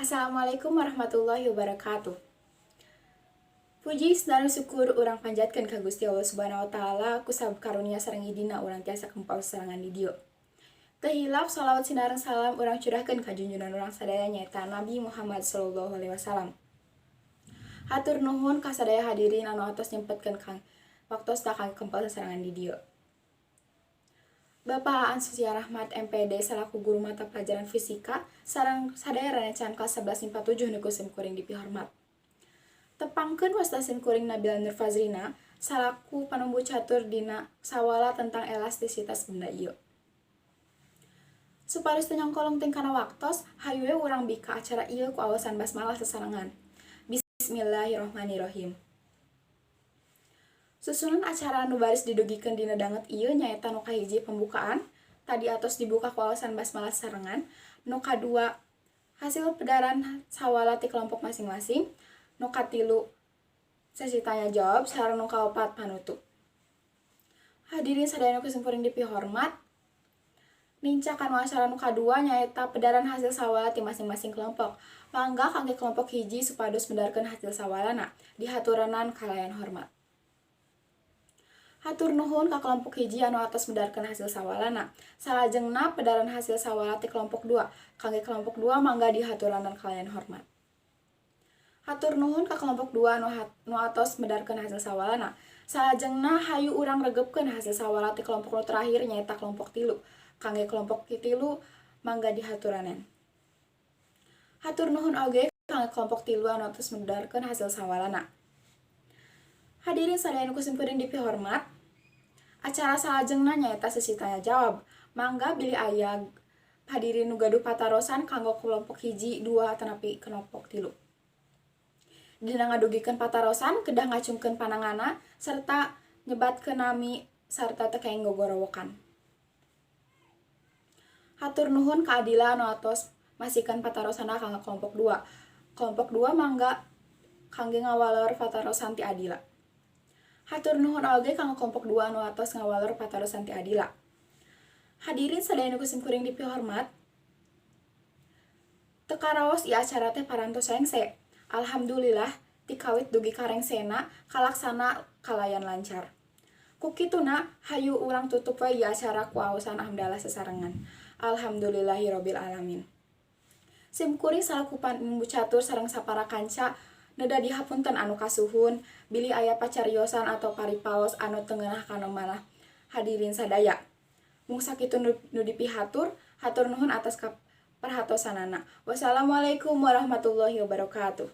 Assalamualaikum warahmatullahi wabarakatuh. Puji dan syukur urang panjatkeun ka Gusti Allah Subhanahu wa taala ku sabab karunia sareng idina urang tiasa kempal serangan di dieu. Teu hilap shalawat sinareng salam urang curahkeun ka junjungan urang sadaya nyaeta Nabi Muhammad sallallahu alaihi wasallam. Hatur nuhun ka sadaya hadirin anu atos nyempetkeun kang waktos tak kempal serangan di dieu. Bapak Aan Susia Rahmat MPD selaku guru mata pelajaran fisika sareng sadaya ranecan kelas 11 MIPA 7 nu sim kuring dipihormat. Tepangkeun wastasim kuring Nabila Nur Fazrina salaku panembu catur dina sawala tentang elastisitas benda ieu. Supados teu nyongkolong teu kana waktos, hayu we urang bika acara ieu ku awasan basmalah sesarengan. Bismillahirrohmanirrohim. Susunan acara anu baris didugikeun dina danget ieu nyaeta nu kahiji pembukaan, tadi atos dibuka ku awasan basmalah sesarengan, nu kadua hasil pedaran sawala ti kelompok masing-masing, nu katilu sesi tanya jawab sareng nu kaopat panutup. Hadirin sadaya nu kuring dipihormat, nincak kanu acara nu kadua nyaeta pedaran hasil sawala ti masing-masing kelompok. Mangga kangge kelompok hiji supados medarkeun hasil sawalana dihaturanan kalayan hormat. Hatur nuhun ka kelompok hiji anu atos medarkeun hasil sawalana. Salajengna pedaran hasil sawala ti kelompok 2. Kangge kelompok 2 mangga dihaturanan kalayan hormat. Hatur nuhun ka kelompok 2 anu atos medarkeun hasil sawalana. Salajengna hayu urang regepkeun hasil sawala ti kelompok nu terakhir nyaeta kelompok 3. Kangge kelompok 3 mangga dihaturanan. Hatur nuhun oge kangge kelompok 3 anu atos medarkeun hasil sawalana. Hadirin sadaya nu kuring dipihormat, acara salajengna nyaeta sesi tanya jawab. Mangga bilih aya hadirin nu gaduh patarosan kanggo kelompok hiji, 2 tanapi kelompok 3. Dina ngadugikeun patarosan kedah ngacungkeun pananganna serta nyebatkeun nami sarta teu kaeng gogorowokan. Hatur nuhun ka adila anu atos masihkeun patarosanna kanggo kelompok 2. Kelompok 2 mangga kangge ngawaleur patarosan ti adila. Hatur nuhun oge kanggo kelompok 2 anu atos ngawaleur patarosan ti adila. Hadirin sadaya nu kuring dipihormat, teu karaos ieu acara teh parantos rengse. Alhamdulillah ti kawit dugi karengsena kalaksana kalayan lancar. Ku kituna hayu urang tutup we ieu acara ku awasan hamdalah sesarengan. Alhamdulillahirabbil alamin. Sim kuring salaku panembu catur sareng sapara kanca neda dihapunten anu kasuhun, bilih aya pacariosan atau paripaos anu teu ngeunah kana manah hadirin sadaya. Mung sakitu nu dipihatur, hatur nuhun atas perhatosanana. Wassalamualaikum warahmatullahi wabarakatuh.